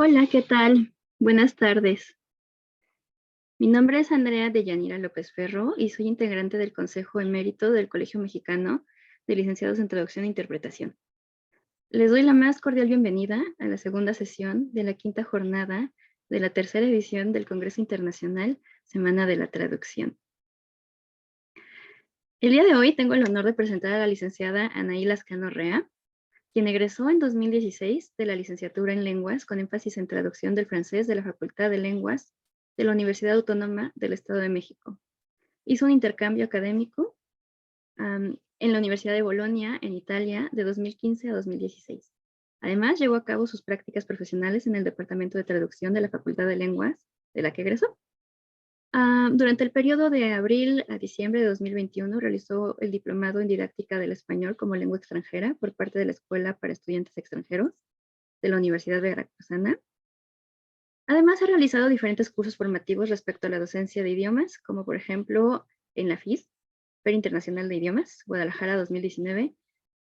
Hola, ¿qué tal? Buenas tardes. Mi nombre es Andrea Deyanira López Ferro y soy integrante del Consejo Emérito del Colegio Mexicano de Licenciados en Traducción e Interpretación. Les doy la más cordial bienvenida a la segunda sesión de la quinta jornada de la tercera edición del Congreso Internacional Semana de la Traducción. El día de hoy tengo el honor de presentar a la licenciada Anaí Lascano Rea, quien egresó en 2016 de la licenciatura en Lenguas con énfasis en traducción del francés de la Facultad de Lenguas de la Universidad Autónoma del Estado de México. Hizo un intercambio académico en la Universidad de Bolonia, en Italia, de 2015 a 2016. Además, llevó a cabo sus prácticas profesionales en el Departamento de Traducción de la Facultad de Lenguas, de la que egresó. Durante el periodo de abril a diciembre de 2021 realizó el diplomado en didáctica del español como lengua extranjera por parte de la Escuela para Estudiantes Extranjeros de la Universidad Veracruzana. Además, ha realizado diferentes cursos formativos respecto a la docencia de idiomas, como por ejemplo en la FIS, Feria Internacional de Idiomas, Guadalajara 2019,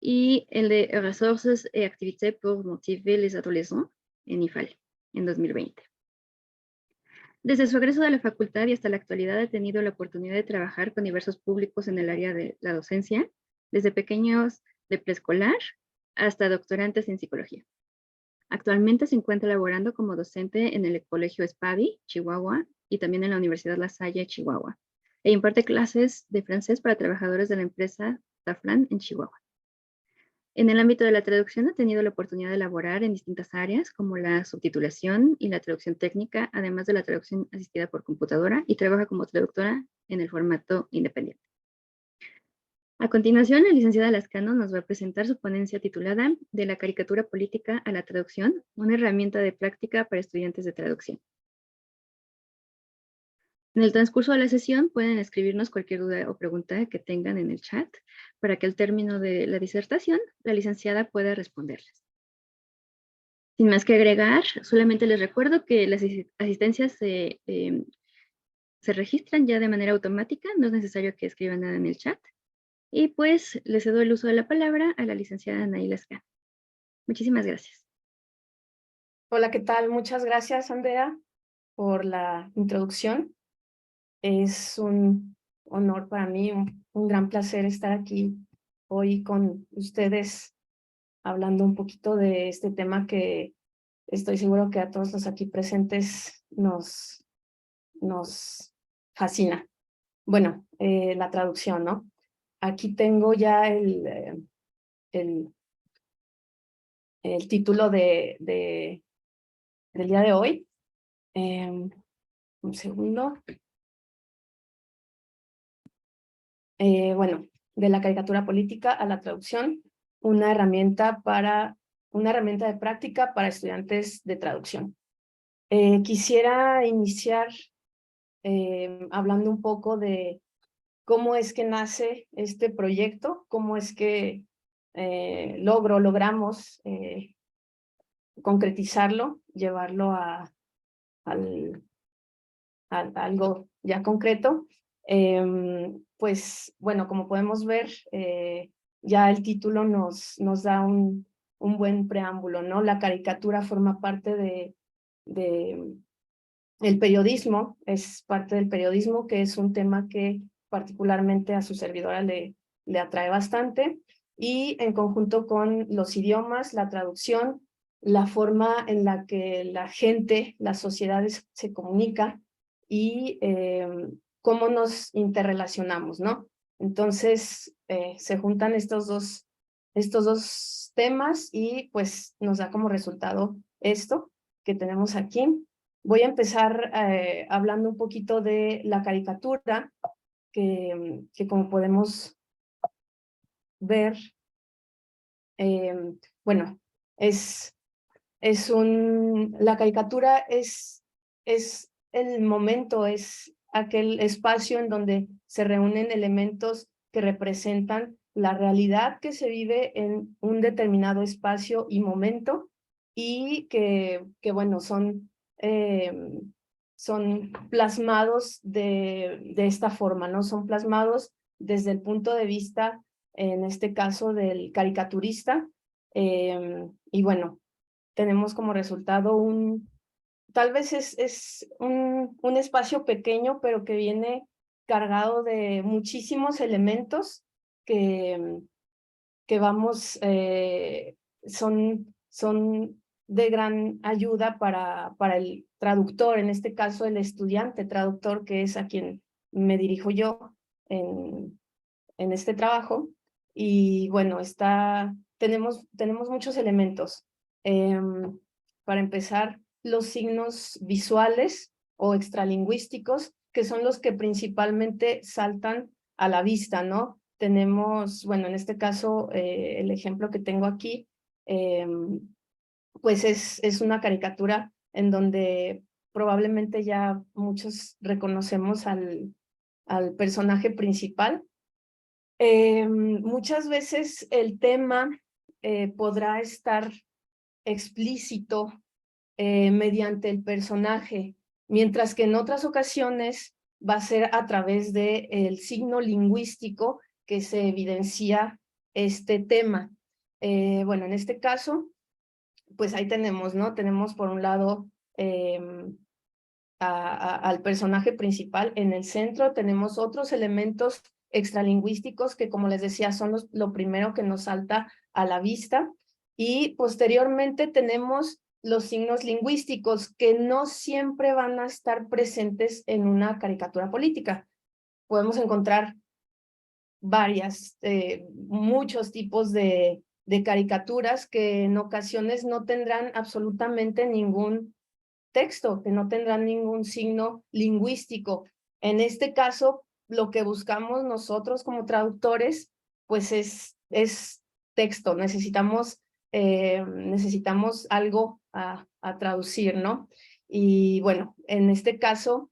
y el de Ressources et Activités pour motiver les adolescents en IFAL en 2020. Desde su egreso de la facultad y hasta la actualidad ha tenido la oportunidad de trabajar con diversos públicos en el área de la docencia, desde pequeños de preescolar hasta doctorantes en psicología. Actualmente se encuentra laborando como docente en el Colegio Espavi, Chihuahua, y también en la Universidad La Salle, Chihuahua, e imparte clases de francés para trabajadores de la empresa Safran en Chihuahua. En el ámbito de la traducción ha tenido la oportunidad de laborar en distintas áreas como la subtitulación y la traducción técnica, además de la traducción asistida por computadora, y trabaja como traductora en el formato independiente. A continuación, la licenciada Lascano nos va a presentar su ponencia titulada De la caricatura política a la traducción, una herramienta de práctica para estudiantes de traducción. En el transcurso de la sesión pueden escribirnos cualquier duda o pregunta que tengan en el chat para que al término de la disertación la licenciada pueda responderles. Sin más que agregar, solamente les recuerdo que las asistencias se registran ya de manera automática, no es necesario que escriban nada en el chat. Y pues les cedo el uso de la palabra a la licenciada Anaí Lascano. Muchísimas gracias. Hola, ¿qué tal? Muchas gracias, Andrea, por la introducción. Es un honor para mí, un gran placer estar aquí hoy con ustedes hablando un poquito de este tema que estoy seguro que a todos los aquí presentes nos fascina. Bueno, la traducción, ¿no? Aquí tengo ya el, el título del día de hoy. Un segundo. Bueno, de la caricatura política a la traducción, una herramienta de práctica para estudiantes de traducción. Quisiera iniciar hablando un poco de cómo es que nace este proyecto, cómo es que logramos concretizarlo, llevarlo a algo ya concreto. Pues bueno, como podemos ver, ya el título nos da un buen preámbulo, ¿no? La caricatura forma parte de el periodismo, es parte del periodismo, que es un tema que particularmente a su servidora le atrae bastante, y en conjunto con los idiomas, la traducción, la forma en la que la gente, las sociedades se comunica y cómo nos interrelacionamos, ¿no? Entonces, se juntan estos dos temas y pues nos da como resultado esto que tenemos aquí. Voy a empezar hablando un poquito de la caricatura, que como podemos ver, bueno, la caricatura es el momento, es aquel espacio en donde se reúnen elementos que representan la realidad que se vive en un determinado espacio y momento, y que bueno, son plasmados de esta forma, ¿no? Son plasmados desde el punto de vista, en este caso, del caricaturista, y bueno, tenemos como resultado tal vez es un espacio pequeño, pero que viene cargado de muchísimos elementos que vamos, son de gran ayuda para el traductor, en este caso el estudiante traductor, que es a quien me dirijo yo en este trabajo. Y bueno, tenemos muchos elementos. Para empezar, los signos visuales o extralingüísticos, que son los que principalmente saltan a la vista, ¿no? Tenemos, bueno, en este caso, el ejemplo que tengo aquí, pues es una caricatura en donde probablemente ya muchos reconocemos al personaje principal. Muchas veces el tema podrá estar explícito mediante el personaje, mientras que en otras ocasiones va a ser a través del signo lingüístico que se evidencia este tema. Bueno, en este caso, pues ahí tenemos, ¿no? Tenemos por un lado al personaje principal en el centro, tenemos otros elementos extralingüísticos que, como les decía, son lo primero que nos salta a la vista, y posteriormente tenemos los signos lingüísticos que no siempre van a estar presentes en una caricatura política. Podemos encontrar muchos tipos de caricaturas que en ocasiones no tendrán absolutamente ningún texto, que no tendrán ningún signo lingüístico. En este caso, lo que buscamos nosotros como traductores, pues es texto. Necesitamos algo a traducir, ¿no? Y bueno, en este caso,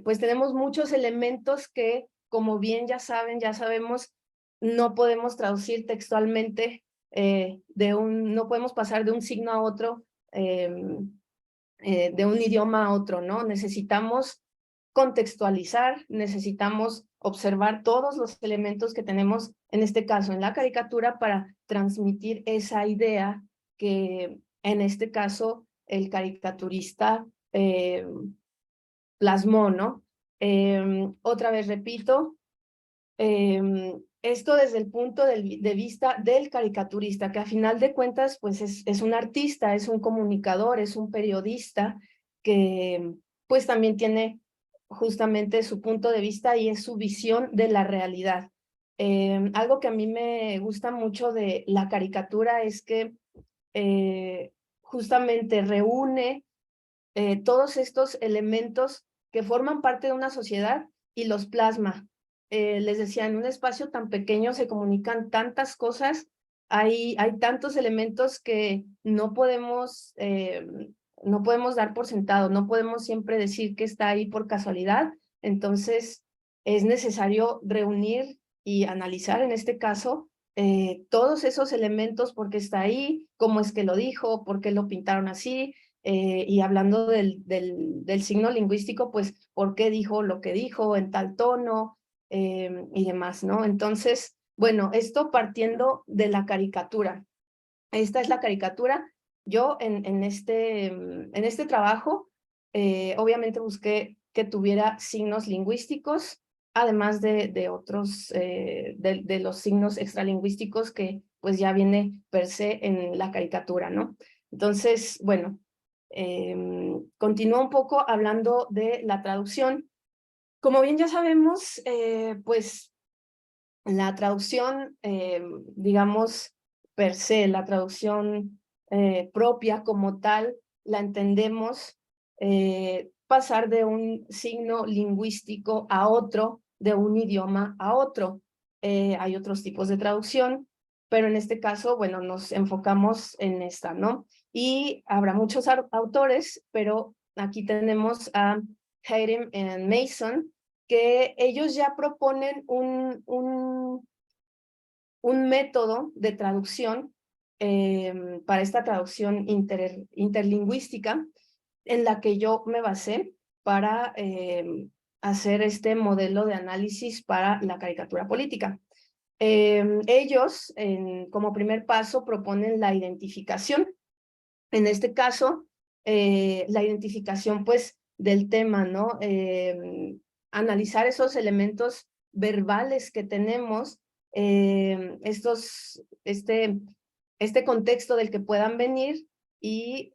pues tenemos muchos elementos que, como bien ya sabemos, no podemos traducir textualmente, no podemos pasar de un signo a otro, de un idioma a otro, ¿no? Necesitamos contextualizar, necesitamos observar todos los elementos que tenemos, en este caso, en la caricatura, para transmitir esa idea que, en este caso, el caricaturista plasmó, ¿no? Otra vez repito, esto desde el punto de vista del caricaturista, que a final de cuentas, pues es un artista, es un comunicador, es un periodista que pues también tiene justamente su punto de vista y es su visión de la realidad. Algo que a mí me gusta mucho de la caricatura es que justamente reúne todos estos elementos que forman parte de una sociedad y los plasma. Les decía, en un espacio tan pequeño se comunican tantas cosas, hay tantos elementos que no podemos dar por sentado, no podemos siempre decir que está ahí por casualidad. Entonces es necesario reunir y analizar, en este caso, todos esos elementos, por qué está ahí, cómo es que lo dijo, por qué lo pintaron así. Y hablando del signo lingüístico, pues, ¿por qué dijo lo que dijo en tal tono y demás, ¿no? Entonces, bueno, esto partiendo de la caricatura. Esta es la caricatura. Yo en este trabajo, obviamente busqué que tuviera signos lingüísticos, además de otros, de los signos extralingüísticos que pues ya viene per se en la caricatura, ¿no? Entonces, bueno, continúo un poco hablando de la traducción. Como bien ya sabemos, pues la traducción, digamos, per se, la traducción propia como tal, la entendemos pasar de un signo lingüístico a otro, de un idioma a otro. Hay otros tipos de traducción, pero en este caso, bueno, nos enfocamos en esta, ¿no? Y habrá muchos autores, pero aquí tenemos a Haydn y Mason, que ellos ya proponen un método de traducción para esta traducción interlingüística, en la que yo me basé para hacer este modelo de análisis para la caricatura política. Ellos, como primer paso, proponen la identificación. En este caso, la identificación pues del tema, ¿no? Analizar esos elementos verbales que tenemos, este contexto del que puedan venir y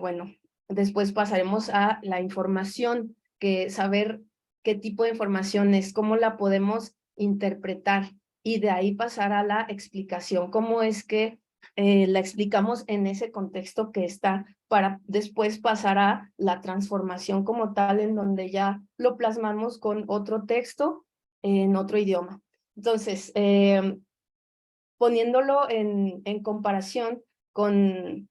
bueno, después pasaremos a la información, que saber qué tipo de información es, cómo la podemos interpretar y de ahí pasar a la explicación, cómo es que la explicamos en ese contexto que está, para después pasar a la transformación como tal, en donde ya lo plasmamos con otro texto en otro idioma. Entonces, poniéndolo en comparación con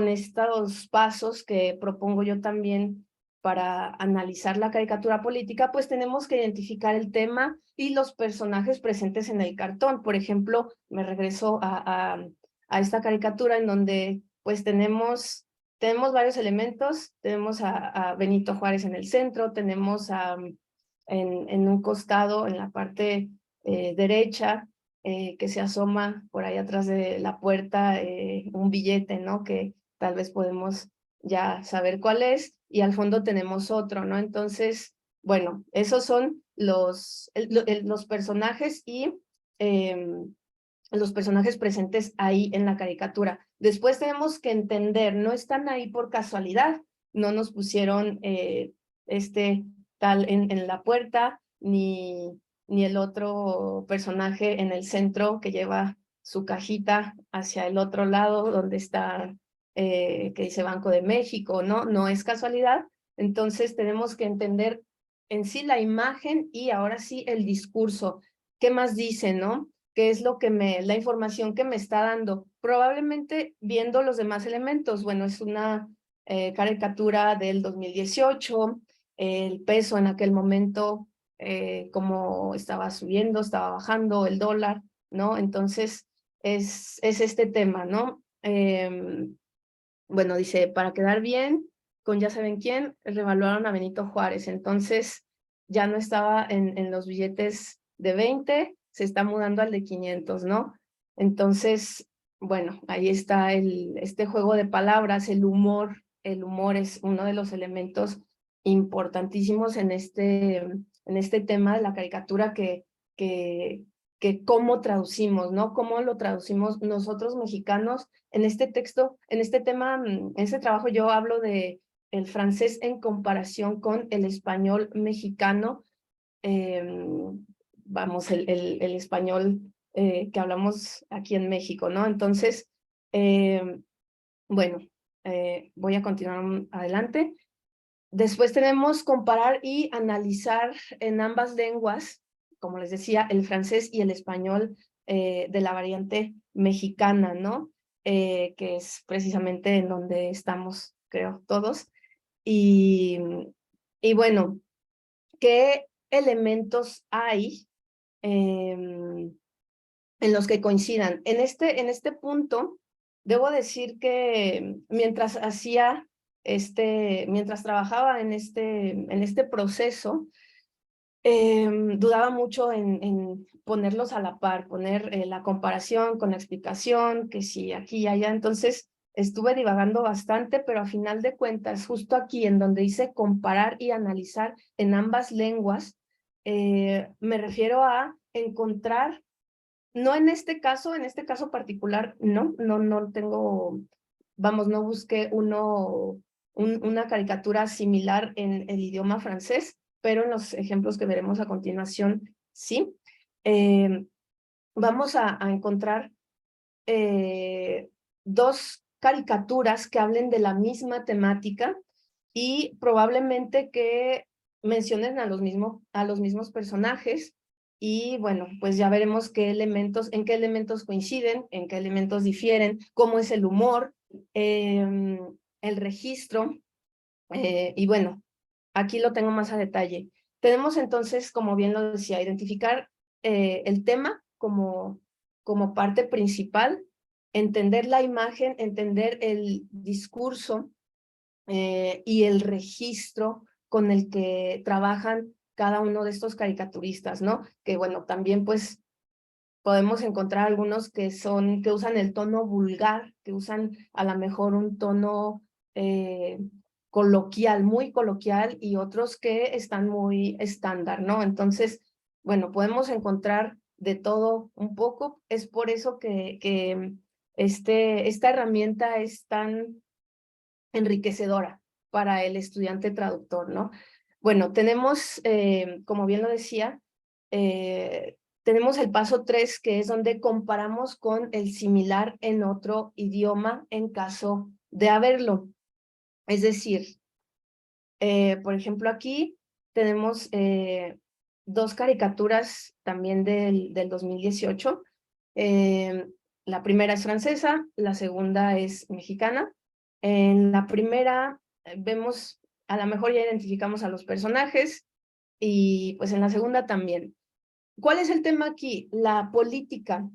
estos pasos que propongo yo también para analizar la caricatura política, pues tenemos que identificar el tema y los personajes presentes en el cartón. Por ejemplo, me regreso a esta caricatura en donde pues tenemos varios elementos. Tenemos a Benito Juárez en el centro, tenemos en un costado, en la parte derecha, que se asoma por ahí atrás de la puerta, un billete, ¿no? Que tal vez podemos ya saber cuál es, y al fondo tenemos otro, ¿no? Entonces, bueno, esos son los personajes y los personajes presentes ahí en la caricatura. Después tenemos que entender, no están ahí por casualidad, no nos pusieron tal en la puerta, ni el otro personaje en el centro que lleva su cajita hacia el otro lado donde está, que dice Banco de México, ¿no? No es casualidad. Entonces tenemos que entender en sí la imagen y ahora sí el discurso. ¿Qué más dice, no? ¿Qué es lo que la información que me está dando? Probablemente viendo los demás elementos. Bueno, es una caricatura del 2018, el peso en aquel momento, cómo estaba subiendo, estaba bajando el dólar, ¿no? Entonces, es este tema, ¿no? Bueno, dice, para quedar bien con ya saben quién, revaluaron a Benito Juárez. Entonces, ya no estaba en los billetes de 20, se está mudando al de 500, ¿no? Entonces, bueno, ahí está este juego de palabras, el humor. El humor es uno de los elementos importantísimos en este tema de la caricatura, que cómo traducimos, ¿no? Cómo lo traducimos nosotros mexicanos en este texto, en este tema, en este trabajo yo hablo de el francés en comparación con el español mexicano, vamos, el español que hablamos aquí en México, ¿no? Entonces, bueno, voy a continuar adelante. Después tenemos comparar y analizar en ambas lenguas, como les decía, el francés y el español de la variante mexicana, ¿no? Que es precisamente en donde estamos, creo, todos. Y, y bueno, ¿qué elementos hay en los que coincidan? En este punto, debo decir que mientras mientras trabajaba en este proceso, dudaba mucho en ponerlos a la par, poner la comparación con la explicación, que si aquí y allá. Entonces estuve divagando bastante, pero a final de cuentas, justo aquí en donde dice comparar y analizar en ambas lenguas, me refiero a encontrar, no en este caso particular, no tengo, vamos, no busqué una caricatura similar en el idioma francés, pero en los ejemplos que veremos a continuación, sí. Vamos a encontrar dos caricaturas que hablen de la misma temática y probablemente que mencionen a los mismos personajes. Y bueno, pues ya veremos en qué elementos coinciden, en qué elementos difieren, cómo es el humor, el registro, y bueno, aquí lo tengo más a detalle. Tenemos entonces, como bien lo decía, identificar el tema como parte principal, entender la imagen, entender el discurso y el registro con el que trabajan cada uno de estos caricaturistas, ¿no? Que bueno, también pues podemos encontrar algunos que usan el tono vulgar, que usan a lo mejor un tono coloquial, muy coloquial, y otros que están muy estándar, ¿no? Entonces, bueno, podemos encontrar de todo un poco. Es por eso que esta herramienta es tan enriquecedora para el estudiante traductor, ¿no? Bueno, tenemos, como bien lo decía, tenemos el paso 3, que es donde comparamos con el similar en otro idioma en caso de haberlo. Es decir, por ejemplo, aquí tenemos 2 caricaturas también del 2018. La primera es francesa, la segunda es mexicana. En la primera vemos, a lo mejor ya identificamos a los personajes, y pues en la segunda también. ¿Cuál es el tema aquí? La política.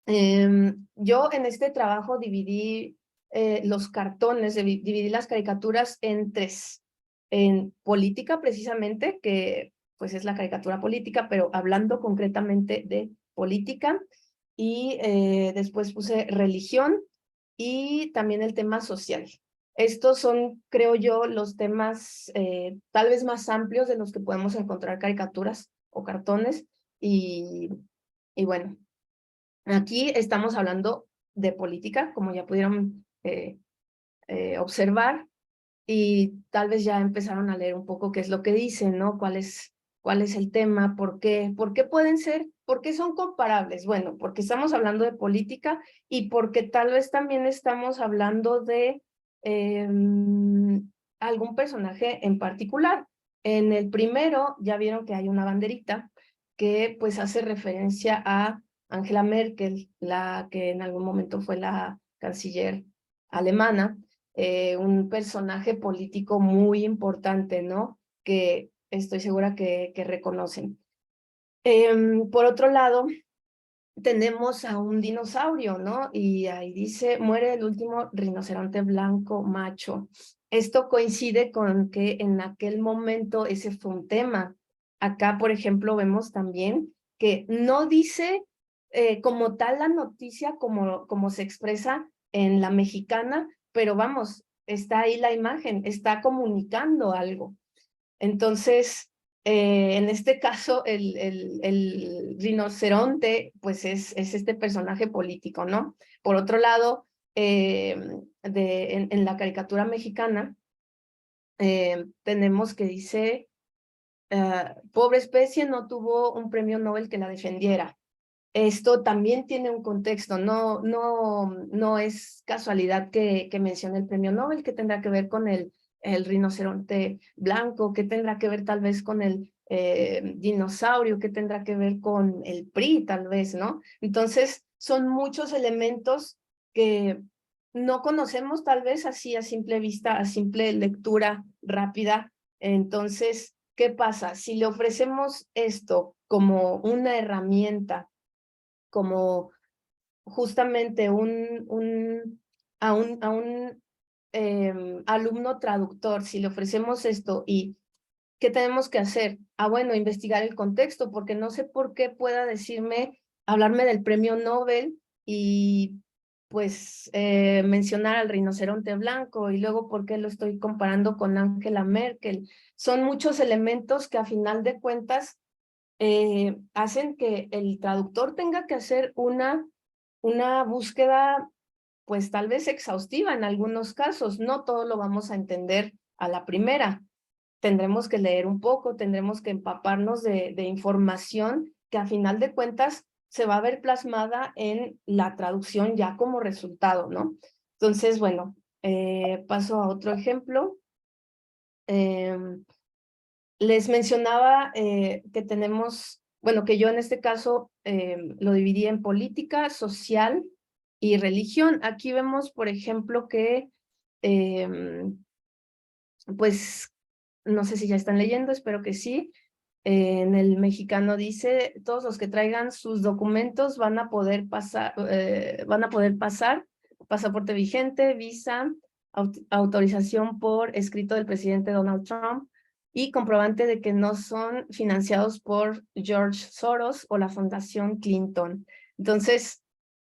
Yo en este trabajo dividí los cartones, dividí las caricaturas en 3. En política, precisamente, que pues es la caricatura política, pero hablando concretamente de política. Y después puse religión y también el tema social. Estos son, creo yo, los temas tal vez más amplios de los que podemos encontrar caricaturas o cartones. Y bueno, aquí estamos hablando de política, como ya pudieron observar, y tal vez ya empezaron a leer un poco qué es lo que dicen, ¿no? ¿Cuál es el tema? ¿Por qué pueden ser? ¿Por qué son comparables? Bueno, porque estamos hablando de política y porque tal vez también estamos hablando de algún personaje en particular. En el primero ya vieron que hay una banderita que pues hace referencia a Angela Merkel, la que en algún momento fue la canciller alemana. Un personaje político muy importante, ¿no? Que estoy segura que reconocen. Por otro lado, tenemos a un dinosaurio, ¿no? Y ahí dice, muere el último rinoceronte blanco macho. Esto coincide con que en aquel momento ese fue un tema. Acá, por ejemplo, vemos también que no dice como tal la noticia como se expresa en la mexicana, pero vamos, está ahí la imagen, está comunicando algo. Entonces, en este caso, el rinoceronte, pues es este personaje político, ¿no? Por otro lado, en la caricatura mexicana, tenemos que dice, pobre especie, no tuvo un premio Nobel que la defendiera. Esto también tiene un contexto, no es casualidad que mencione el premio Nobel, que tendrá que ver con el rinoceronte blanco, que tendrá que ver tal vez con el dinosaurio, que tendrá que ver con el PRI, tal vez, ¿no? Entonces, son muchos elementos que no conocemos tal vez así a simple vista, a simple lectura rápida. Entonces, ¿qué pasa? Si le ofrecemos esto como una herramienta, como justamente a un alumno traductor, si le ofrecemos esto, y ¿qué tenemos que hacer? Bueno, investigar el contexto, porque no sé por qué pueda hablarme del premio Nobel y pues mencionar al rinoceronte blanco, y luego por qué lo estoy comparando con Angela Merkel. Son muchos elementos que a final de cuentas hacen que el traductor tenga que hacer una búsqueda, pues tal vez exhaustiva en algunos casos. No todo lo vamos a entender a la primera. Tendremos que leer un poco, tendremos que empaparnos de información que a final de cuentas se va a ver plasmada en la traducción ya como resultado, ¿no? Entonces, bueno, paso a otro ejemplo. Les mencionaba que tenemos, bueno, que yo en este caso lo dividí en política, social y religión. Aquí vemos, por ejemplo, que, pues, no sé si ya están leyendo, espero que sí. En el mexicano dice, todos los que traigan sus documentos van a poder pasar, pasaporte vigente, visa, autorización por escrito del presidente Donald Trump, y comprobante de que no son financiados por George Soros o la Fundación Clinton. Entonces,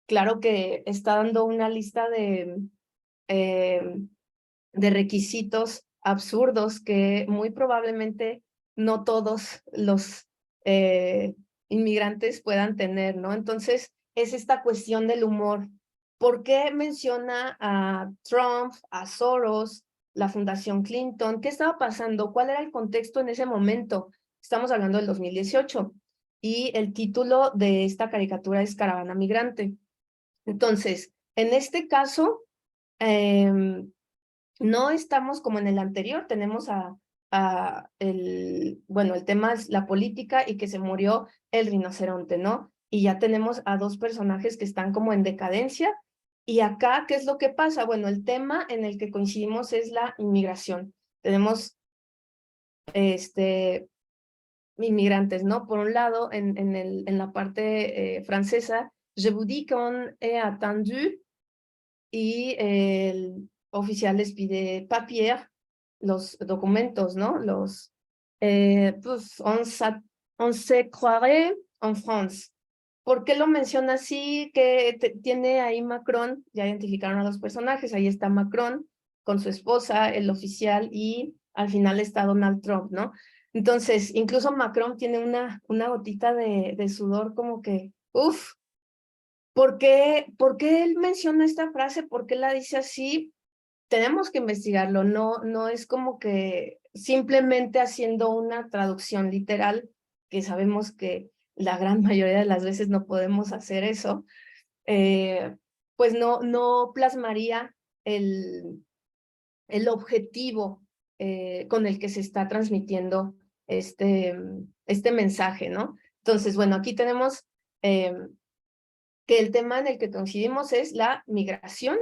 claro que está dando una lista de requisitos absurdos que muy probablemente no todos los inmigrantes puedan tener, ¿no? Entonces, es esta cuestión del humor. ¿Por qué menciona a Trump, a Soros, la Fundación Clinton? ¿Qué estaba pasando? ¿Cuál era el contexto en ese momento? Estamos hablando del 2018 y el título de esta caricatura es Caravana Migrante. Entonces, en este caso, no estamos como en el anterior, tenemos bueno, el tema es la política y que se murió el rinoceronte, ¿no? Y ya tenemos a dos personajes que están como en decadencia. Y acá, ¿qué es lo que pasa? Bueno, el tema en el que coincidimos es la inmigración. Tenemos inmigrantes, ¿no? Por un lado, en la parte francesa, je vous dis qu'on est attendu, y el oficial les pide papier, los documentos, ¿no? Pues, on se croirait en France. ¿Por qué lo menciona así? Que tiene ahí Macron, ya identificaron a los personajes, ahí está Macron con su esposa, el oficial, y al final está Donald Trump, ¿no? Entonces, incluso Macron tiene una gotita de sudor como que, uff, ¿por qué él menciona esta frase? ¿Por qué la dice así? Tenemos que investigarlo, no es como que simplemente haciendo una traducción literal, que sabemos que la gran mayoría de las veces no podemos hacer eso, pues no plasmaría el objetivo con el que se está transmitiendo este mensaje, ¿no? Entonces, bueno, aquí tenemos que el tema en el que coincidimos es la migración,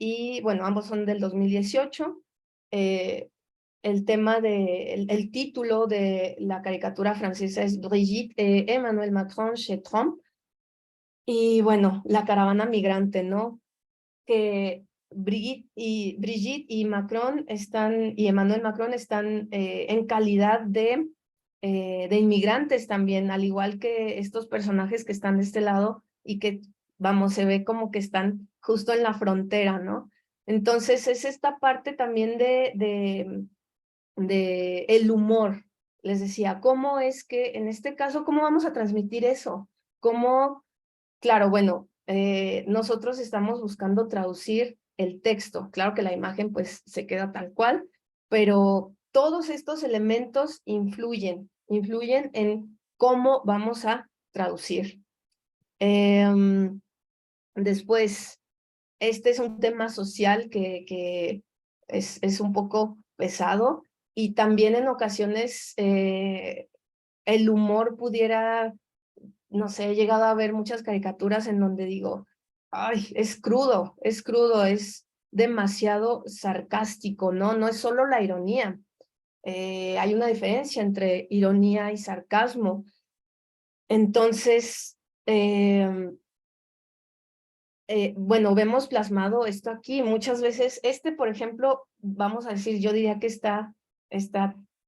y bueno, ambos son del 2018. El tema el título de la caricatura francesa es Brigitte et Emmanuel Macron chez Trump. Y bueno, la caravana migrante, ¿no? Que Brigitte y Macron están, y Emmanuel Macron están en calidad de inmigrantes también, al igual que estos personajes que están de este lado y que, vamos, se ve como que están justo en la frontera, ¿no? Entonces es esta parte también de el humor. Les decía, ¿cómo es que en este caso, cómo vamos a transmitir eso? ¿Cómo? Claro, bueno, nosotros estamos buscando traducir el texto. Claro que la imagen pues se queda tal cual, pero todos estos elementos influyen en cómo vamos a traducir. Después, este es un tema social que es un poco pesado, y también en ocasiones el humor pudiera, no sé, he llegado a ver muchas caricaturas en donde digo, ay, es crudo, es demasiado sarcástico, ¿no? No es solo la ironía. Hay una diferencia entre ironía y sarcasmo. Entonces, bueno, vemos plasmado esto aquí. Muchas veces, por ejemplo, vamos a decir, yo diría que está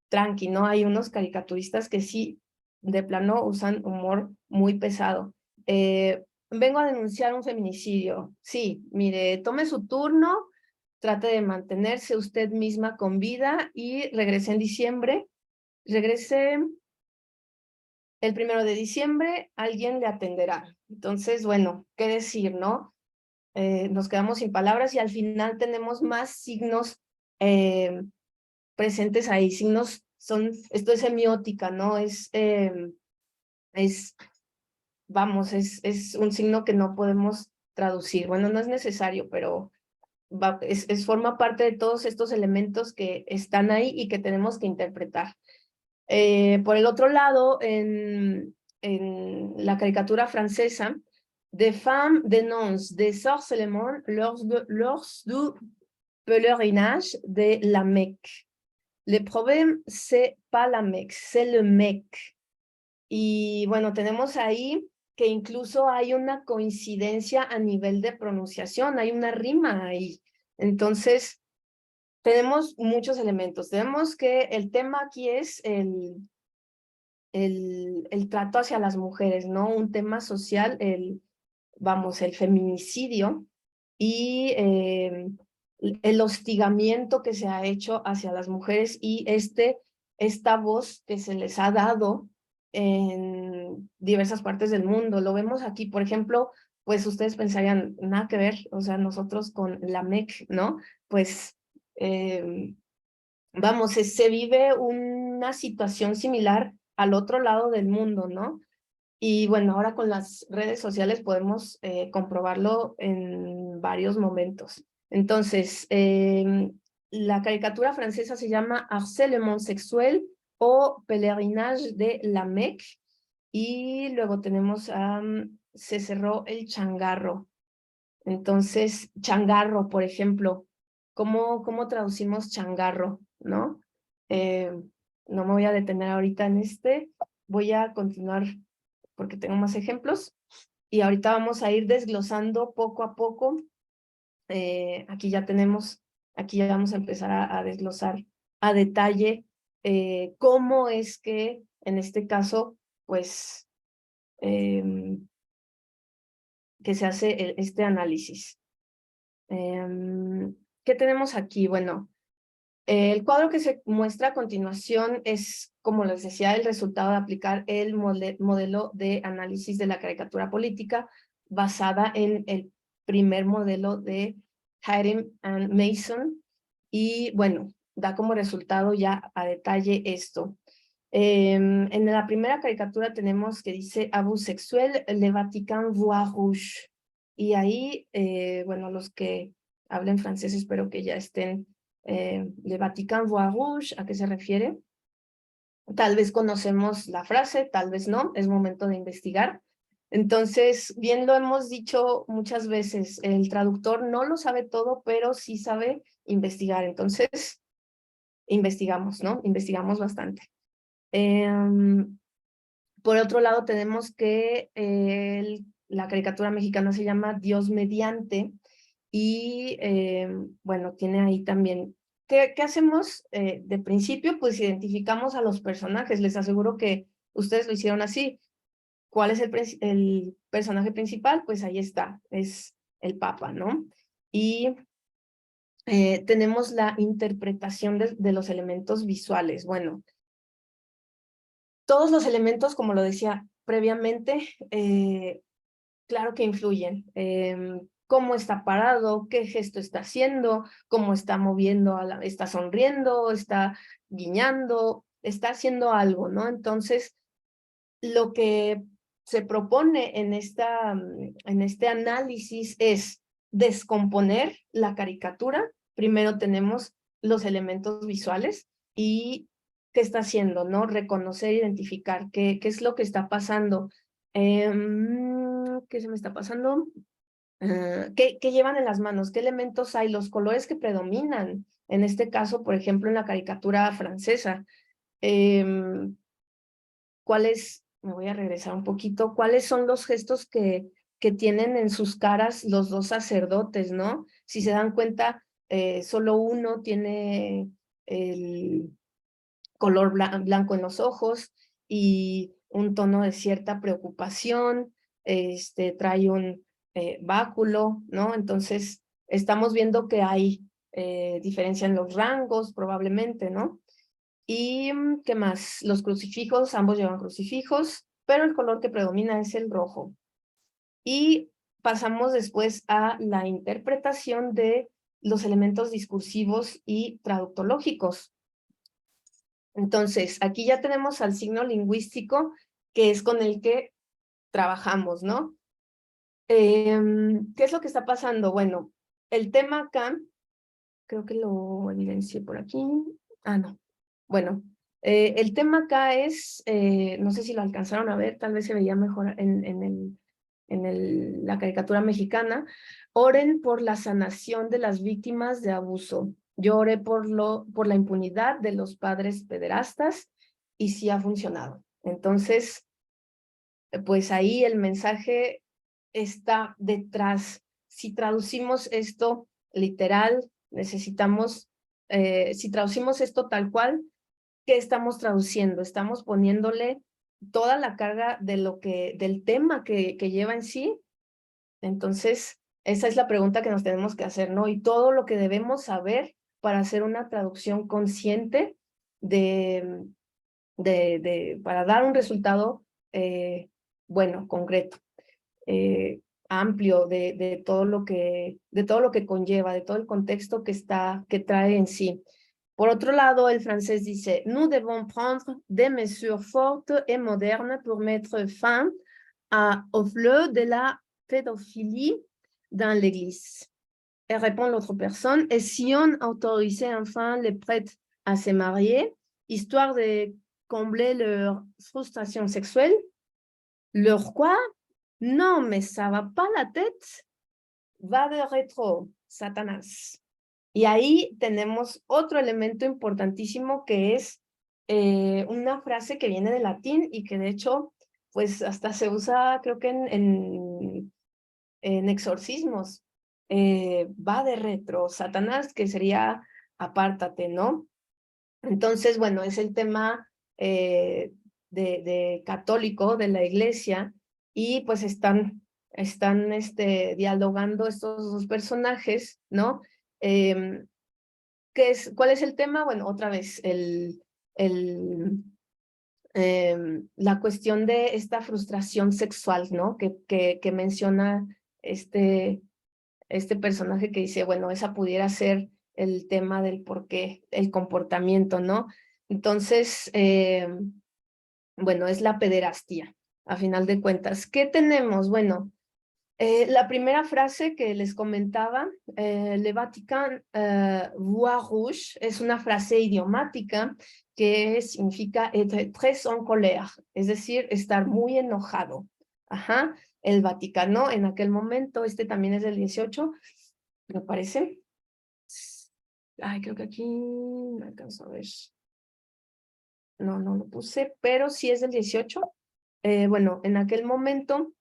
tranqui, ¿no? Hay unos caricaturistas que sí, de plano, usan humor muy pesado. Vengo a denunciar un feminicidio. Sí, mire, tome su turno, trate de mantenerse usted misma con vida y regrese en diciembre. Regrese el 1 de diciembre, alguien le atenderá. Entonces, bueno, ¿qué decir, no? Nos quedamos sin palabras y al final tenemos más signos presentes ahí. Esto es semiótica, ¿no? Vamos, es un signo que no podemos traducir. Bueno, no es necesario, pero forma parte de todos estos elementos que están ahí y que tenemos que interpretar. Por el otro lado, en la caricatura francesa, des femmes dénoncent des sorcellements lors du pèlerinage de la Mecque. Le problème, c'est pas la Mecque, c'est le Mecque. Y bueno, tenemos ahí que incluso hay una coincidencia a nivel de pronunciación, hay una rima ahí. Entonces, tenemos muchos elementos. Tenemos que el tema aquí es el trato hacia las mujeres, ¿no? Un tema social, el feminicidio y el hostigamiento que se ha hecho hacia las mujeres y esta voz que se les ha dado en diversas partes del mundo. Lo vemos aquí, por ejemplo, pues ustedes pensarían, nada que ver, o sea, nosotros con la MEC, ¿no? Pues, se vive una situación similar al otro lado del mundo, ¿no? Y bueno, ahora con las redes sociales podemos comprobarlo en varios momentos. Entonces, la caricatura francesa se llama Harcèlement sexuel o Pèlerinage de la Mecque. Y luego tenemos Se cerró el changarro. Entonces, changarro, por ejemplo, ¿cómo traducimos changarro? ¿No? No me voy a detener ahorita en voy a continuar porque tengo más ejemplos, y ahorita vamos a ir desglosando poco a poco. Aquí ya vamos a empezar a desglosar a detalle cómo es que, en este caso, pues, que se hace este análisis. ¿Qué tenemos aquí? Bueno, el cuadro que se muestra a continuación es, como les decía, el resultado de aplicar el modelo de análisis de la caricatura política basada en el primer modelo de Haydn and Mason. Y bueno, da como resultado ya a detalle esto. En la primera caricatura tenemos que dice Abus sexuel, le Vatican voix rouge. Y ahí, bueno, los que hablen francés espero que ya estén Le Vatican voix rouge, ¿a qué se refiere? Tal vez conocemos la frase, tal vez no, es momento de investigar. Entonces, bien lo hemos dicho muchas veces, el traductor no lo sabe todo, pero sí sabe investigar. Entonces, investigamos, ¿no? Investigamos bastante. Por otro lado, tenemos que la caricatura mexicana se llama Dios mediante, y bueno, tiene ahí también. ¿Qué hacemos de principio? Pues identificamos a los personajes. Les aseguro que ustedes lo hicieron así. ¿Cuál es el personaje principal? Pues ahí está, es el Papa, ¿no? Y tenemos la interpretación de los elementos visuales. Bueno, todos los elementos, como lo decía previamente, claro que influyen. Cómo está parado, qué gesto está haciendo, cómo está moviendo, está sonriendo, está guiñando, está haciendo algo, ¿no? Entonces, lo que se propone en este análisis es descomponer la caricatura. Primero tenemos los elementos visuales y qué está haciendo, ¿no? Reconocer, identificar qué es lo que está pasando. ¿Qué se me está pasando? ¿Qué llevan en las manos? ¿Qué elementos hay? Los colores que predominan. En este caso, por ejemplo, en la caricatura francesa. ¿Cuáles? Me voy a regresar un poquito. ¿Cuáles son los gestos que tienen en sus caras los dos sacerdotes, no? Si se dan cuenta, solo uno tiene el color blanco en los ojos y un tono de cierta preocupación, trae un báculo, ¿no? Entonces, estamos viendo que hay diferencia en los rangos, probablemente, ¿no? Y, ¿qué más? Los crucifijos, ambos llevan crucifijos, pero el color que predomina es el rojo. Y pasamos después a la interpretación de los elementos discursivos y traductológicos. Entonces, aquí ya tenemos al signo lingüístico, que es con el que trabajamos, ¿no? ¿Qué es lo que está pasando? Bueno, el tema acá, creo que lo evidencié por aquí. Ah, no. Bueno, el tema acá es, no sé si lo alcanzaron a ver, tal vez se veía mejor en la caricatura mexicana. Oren por la sanación de las víctimas de abuso. Yo oré por la impunidad de los padres pederastas y sí ha funcionado. Entonces, pues ahí el mensaje está detrás. Si traducimos esto literal, necesitamos si traducimos esto tal cual, ¿qué estamos traduciendo? Estamos poniéndole toda la carga de del tema que lleva en sí. Entonces, esa es la pregunta que nos tenemos que hacer, ¿no? Y todo lo que debemos saber para hacer una traducción consciente para dar un resultado, bueno, concreto, amplio de todo lo que conlleva, de todo el contexto que trae en sí. Por otro lado, el francés dice, nous devons prendre des mesures fortes et modernes pour mettre fin au fleu de la pédophilie dans l'Église. Et répond l'autre personne, et si on autorisait enfin les prêtres à se marier, histoire de combler leur frustration sexuelle, leur quoi? Non, mais ça va pas la tête, va de retro, Satanás. Y ahí tenemos otro elemento importantísimo que es una frase que viene del latín y que de hecho, pues hasta se usa, creo que en exorcismos. Va de retro, Satanás, que sería apártate, ¿no? Entonces, bueno, es el tema de católico de la iglesia y pues están dialogando estos dos personajes, ¿no? ¿Cuál es el tema? Bueno, otra vez, la cuestión de esta frustración sexual, ¿no? Que menciona este personaje que dice, bueno, esa pudiera ser el tema del por qué, el comportamiento, ¿no? Entonces, bueno, es la pederastía, a final de cuentas. ¿Qué tenemos? Bueno, la primera frase que les comentaba, Le Vatican voix rouge, es una frase idiomática que significa être très en colère, es decir, estar muy enojado. Ajá, el Vaticano en aquel momento, también es del 18, me parece. Ay, creo que aquí no alcanzo a ver. No lo puse, pero sí es del 18. Bueno, en aquel momento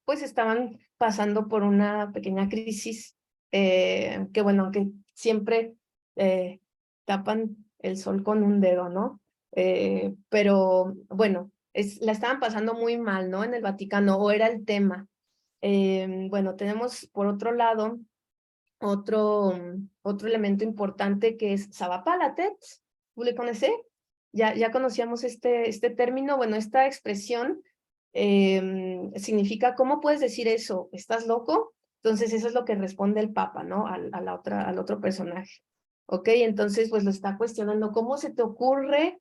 pues estaban pasando por una pequeña crisis que bueno, que siempre tapan el sol con un dedo, ¿no? Pero bueno, la estaban pasando muy mal, ¿no? En el Vaticano, o era el tema. Bueno, tenemos por otro lado otro elemento importante que es ça va pas la tête, ¿vous le connaissez? Ya conocíamos este término, bueno, esta expresión significa, ¿cómo puedes decir eso? ¿Estás loco? Entonces eso es lo que responde el Papa, ¿no? Al otro personaje. ¿Ok? Entonces pues lo está cuestionando, ¿cómo se te ocurre,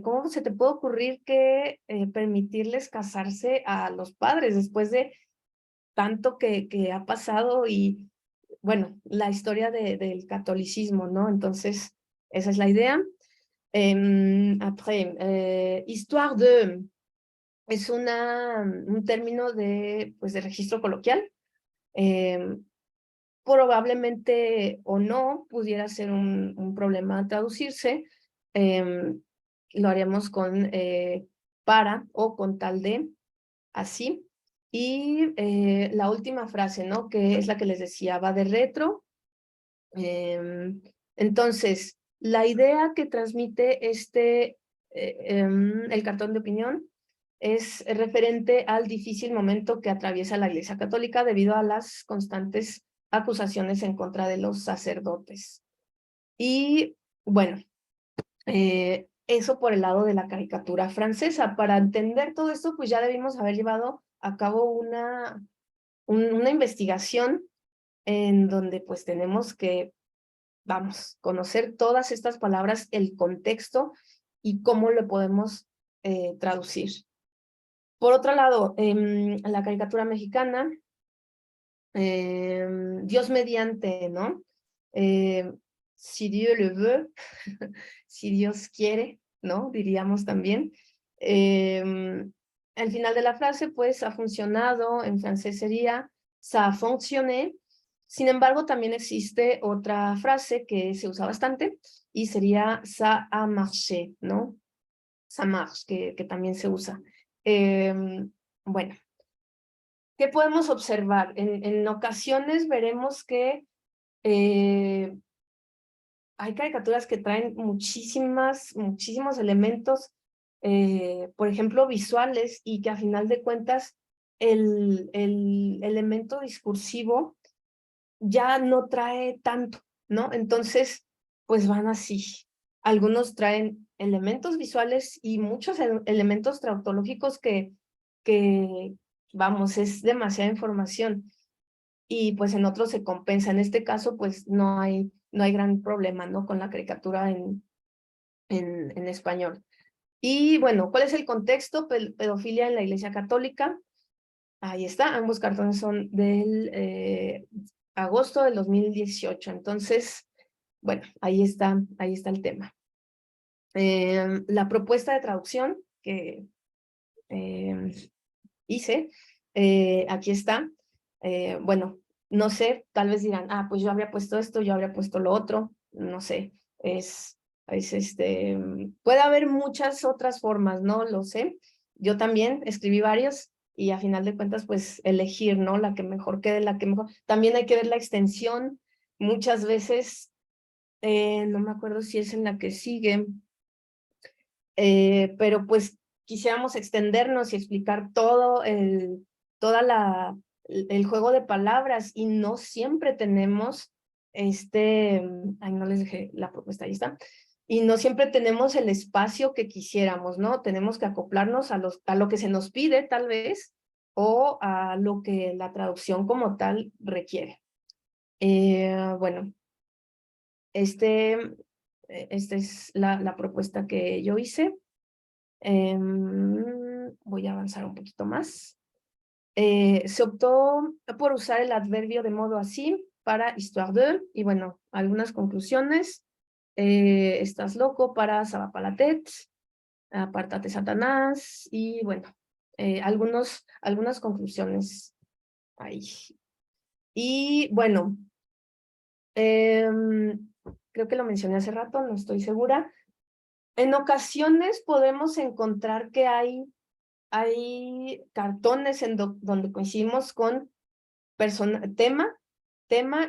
cómo se te puede ocurrir que permitirles casarse a los padres después de tanto que ha pasado y bueno, la historia del catolicismo, ¿no? Entonces, esa es la idea. Après, histoire de, es un término pues, de registro coloquial. Probablemente o no pudiera ser un problema traducirse. Lo haríamos con para o con tal de, así. Y la última frase, ¿no? Que es la que les decía, va de retro. Entonces, la idea que transmite el cartón de opinión es referente al difícil momento que atraviesa la Iglesia Católica debido a las constantes acusaciones en contra de los sacerdotes. Y bueno, eso por el lado de la caricatura francesa. Para entender todo esto, pues ya debimos haber llevado a cabo una investigación en donde pues tenemos que, vamos, conocer todas estas palabras, el contexto y cómo lo podemos traducir. Por otro lado, la caricatura mexicana, Dios mediante, ¿no? Si Dieu le veut, si Dios quiere, ¿no? Diríamos también. Al final de la frase, pues, ha funcionado, en francés sería, ça a fonctionné. Sin embargo, también existe otra frase que se usa bastante y sería ça a marché, ¿no? Ça marche, que también se usa. Bueno, ¿qué podemos observar? En ocasiones veremos que hay caricaturas que traen muchísimos elementos, por ejemplo, visuales, y que a final de cuentas el elemento discursivo ya no trae tanto, ¿no? Entonces, pues van así. Algunos traen elementos visuales y muchos elementos traumatológicos vamos, es demasiada información. Y pues en otros se compensa. En este caso, pues no hay gran problema, ¿no? Con la caricatura en español. Y bueno, ¿cuál es el contexto? Pedofilia en la Iglesia Católica. Ahí está, ambos cartones son del agosto del 2018. Entonces, bueno, ahí está el tema. La propuesta de traducción que hice, aquí está. Bueno, no sé, tal vez dirán, pues yo habría puesto esto, yo habría puesto lo otro, no sé, puede haber muchas otras formas, ¿no? Lo sé. Yo también escribí varios y a final de cuentas, pues elegir, ¿no? La que mejor quede, la que mejor. También hay que ver la extensión. Muchas veces, no me acuerdo si es en la que sigue, pero pues quisiéramos extendernos y explicar todo el juego de palabras, y no siempre tenemos no les dejé la propuesta, ahí está, y no siempre tenemos el espacio que quisiéramos, ¿no? Tenemos que acoplarnos a lo que se nos pide, tal vez, o a lo que la traducción como tal requiere. Bueno, esta es la propuesta que yo hice. Voy a avanzar un poquito más. Se optó por usar el adverbio de modo así para histoire de, y bueno, algunas conclusiones. Estás loco para ça va pas la tête, apártate Satanás, y bueno, algunas conclusiones ahí. Y bueno, creo que lo mencioné hace rato, no estoy segura. En ocasiones podemos encontrar que hay cartones donde coincidimos con tema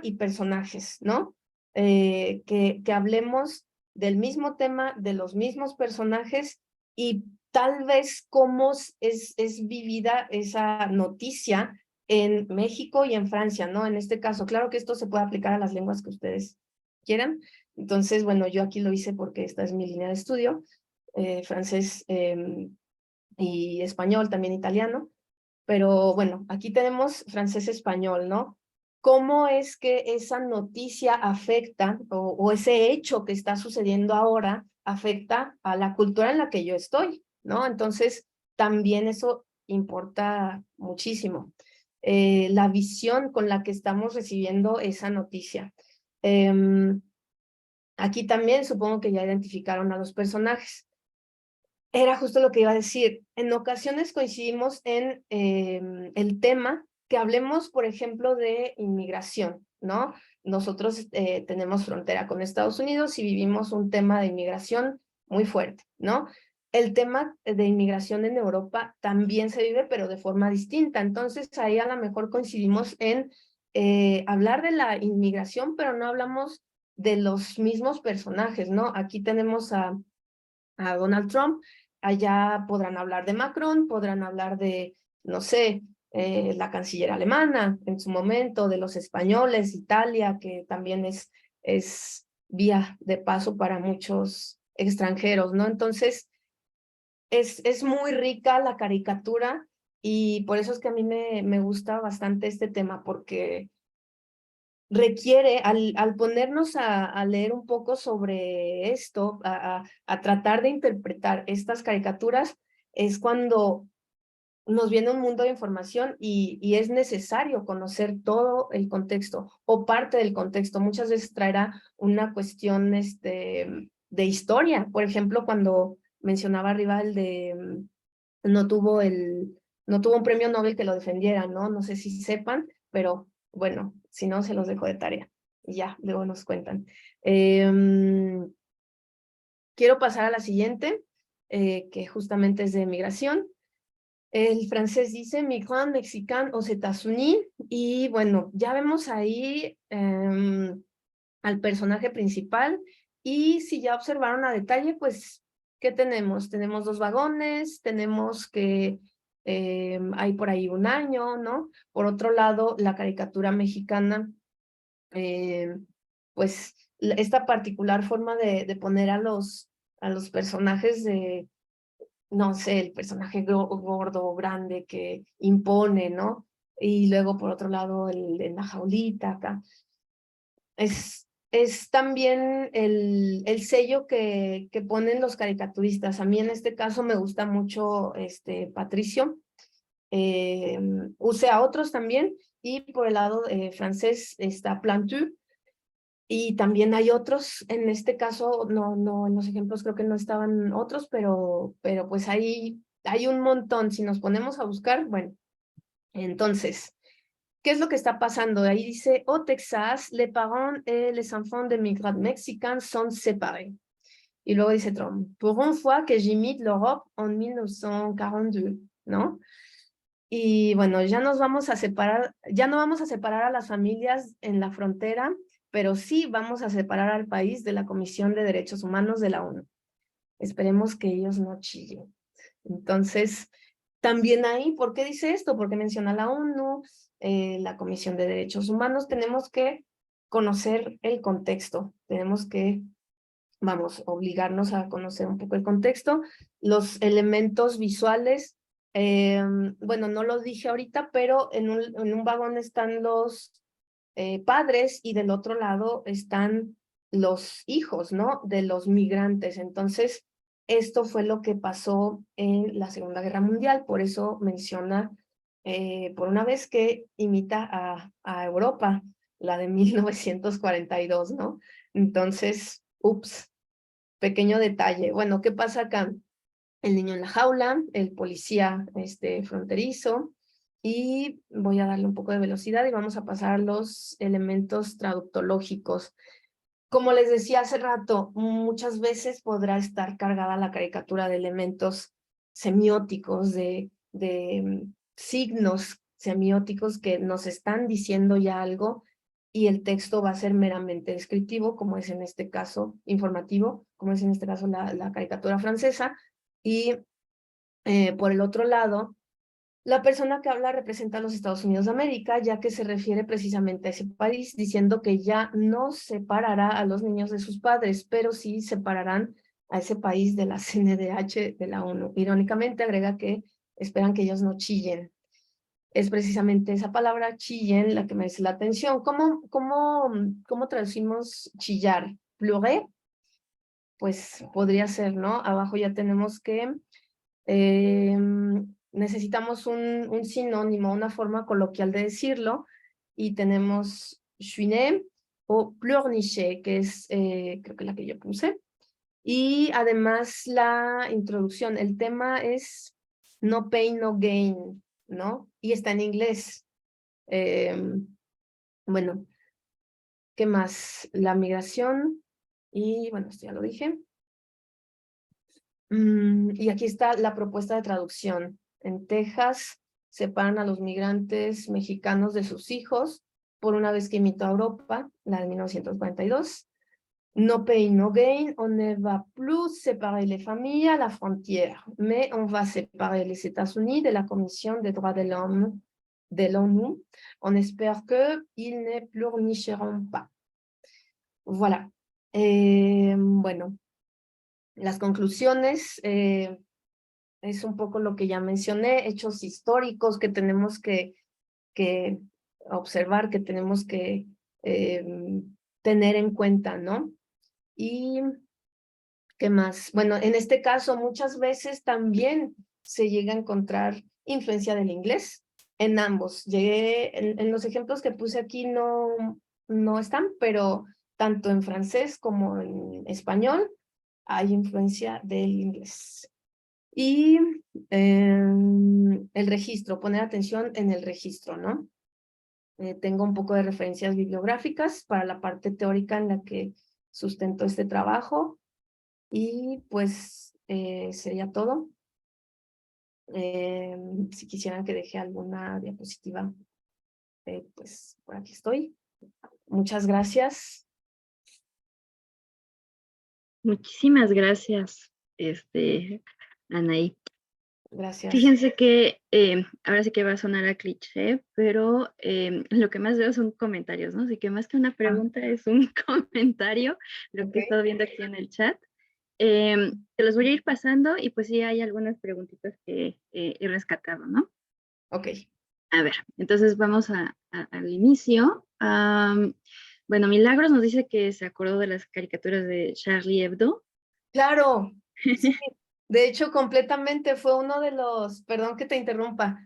y personajes, ¿no? Que hablemos del mismo tema, de los mismos personajes, y tal vez cómo es vivida esa noticia en México y en Francia, ¿no? En este caso, claro que esto se puede aplicar a las lenguas que ustedes quieran. Entonces, bueno, yo aquí lo hice porque esta es mi línea de estudio, francés y español, también italiano, pero bueno, aquí tenemos francés-español, ¿no? ¿Cómo es que esa noticia afecta, o ese hecho que está sucediendo ahora, afecta a la cultura en la que yo estoy, ¿no? Entonces, también eso importa muchísimo. La visión con la que estamos recibiendo esa noticia. Aquí también supongo que ya identificaron a los personajes. Era justo lo que iba a decir. En ocasiones coincidimos en el tema, que hablemos, por ejemplo, de inmigración, ¿no? Nosotros tenemos frontera con Estados Unidos y vivimos un tema de inmigración muy fuerte, ¿no? El tema de inmigración en Europa también se vive, pero de forma distinta. Entonces, ahí a lo mejor coincidimos en hablar de la inmigración, pero no hablamos de los mismos personajes, ¿no? Aquí tenemos a Donald Trump, allá podrán hablar de Macron, podrán hablar de, no sé, la canciller alemana en su momento, de los españoles, Italia, que también es vía de paso para muchos extranjeros, ¿no? Entonces, es muy rica la caricatura, y por eso es que a mí me gusta bastante este tema, porque requiere, al ponernos a leer un poco sobre esto, a tratar de interpretar estas caricaturas, es cuando nos viene un mundo de información, y es necesario conocer todo el contexto o parte del contexto. Muchas veces traerá una cuestión de historia. Por ejemplo, cuando mencionaba arriba el de no tuvo un premio Nobel que lo defendiera, ¿no? No sé si sepan, pero bueno, si no, se los dejo de tarea. Y ya, luego nos cuentan. Quiero pasar a la siguiente, que justamente es de migración. El francés dice migrant mexicain aux États-Unis, y bueno, ya vemos ahí al personaje principal. Y si ya observaron a detalle, pues, ¿qué tenemos? Tenemos 2 vagones, tenemos que hay por ahí un año, ¿no? Por otro lado, la caricatura mexicana, pues, esta particular forma de poner a los personajes de, no sé, el personaje gordo, grande, que impone, ¿no? Y luego, por otro lado, en la jaulita acá. Es también el sello que ponen los caricaturistas. A mí en este caso me gusta mucho Patricio. Use a otros también. Y por el lado francés está Plantu. Y también hay otros. En este caso, no, en los ejemplos creo que no estaban otros, pero pues ahí hay un montón. Si nos ponemos a buscar, bueno, entonces, ¿qué es lo que está pasando? Ahí dice, au Texas, les parents et les enfants de migrants mexicains sont séparés. Y luego dice Trump, pour une fois que j'imite l'Europe en 1942, ¿no? Y bueno, ya nos vamos a separar, ya no vamos a separar a las familias en la frontera, pero sí vamos a separar al país de la Comisión de Derechos Humanos de la ONU. Esperemos que ellos no chillen. Entonces, también ahí, ¿por qué dice esto? Porque menciona la ONU, la Comisión de Derechos Humanos. Tenemos que conocer el contexto, tenemos que, vamos, obligarnos a conocer un poco el contexto, los elementos visuales. Bueno, no lo dije ahorita, pero en un vagón están los padres y del otro lado están los hijos, ¿no? De los migrantes. Entonces, esto fue lo que pasó en la Segunda Guerra Mundial, por eso menciona por una vez que imita a Europa, la de 1942, ¿no? Entonces, ups, pequeño detalle. Bueno, ¿qué pasa acá? El niño en la jaula, el policía fronterizo, y voy a darle un poco de velocidad y vamos a pasar a los elementos traductológicos. Como les decía hace rato, muchas veces podrá estar cargada la caricatura de elementos semióticos, de signos semióticos que nos están diciendo ya algo, y el texto va a ser meramente descriptivo, como es en este caso, informativo, como es en este caso la caricatura francesa. Y por el otro lado, la persona que habla representa a los Estados Unidos de América, ya que se refiere precisamente a ese país, diciendo que ya no separará a los niños de sus padres, pero sí separarán a ese país de la CNDH de la ONU. Irónicamente agrega que esperan que ellos no chillen. Es precisamente esa palabra chillen la que merece la atención. ¿Cómo traducimos chillar? ¿Pleurer? Pues podría ser, ¿no? Abajo ya tenemos que necesitamos un sinónimo, una forma coloquial de decirlo, y tenemos chouiner o pleurnicher, que es creo que la que yo puse. Y además la introducción, el tema es no pain, no gain, ¿no? Y está en inglés. Bueno, ¿qué más? La migración, y bueno, esto ya lo dije. Y aquí está la propuesta de traducción. En Texas separan a los migrantes mexicanos de sus hijos por una vez que imitó a Europa, la de 1942. No pain, no gain, on ne va plus séparer les familles à la frontière, mais on va séparer les États-Unis de la Commission des droits de l'homme de l'ONU. On espère qu'ils ne pleurnicheront pas. Voilà. Bueno, las conclusiones es un poco lo que ya mencioné, hechos históricos que tenemos que observar, que tenemos que tener en cuenta, ¿no? Y, ¿qué más? Bueno, en este caso muchas veces también se llega a encontrar influencia del inglés en ambos. En los ejemplos que puse aquí no están, pero tanto en francés como en español hay influencia del inglés. Y el registro, poner atención en el registro, ¿no? Tengo un poco de referencias bibliográficas para la parte teórica en la que sustento este trabajo, y pues sería todo. Si quisieran que deje alguna diapositiva, pues por aquí estoy. Muchas gracias. Muchísimas gracias, Anaí. Gracias. Fíjense que ahora sí que va a sonar a cliché, pero lo que más veo son comentarios, ¿no? Así que más que una Ah, pregunta es un comentario, lo que he ok, estado viendo aquí en el chat. Te los voy a ir pasando y pues sí hay algunas preguntitas que he rescatado, ¿no? ok. A ver, entonces vamos al inicio. Bueno, Milagros nos dice que se acordó de las caricaturas de Charlie Hebdo. Claro, sí, de hecho, completamente fue uno de los, perdón que te interrumpa,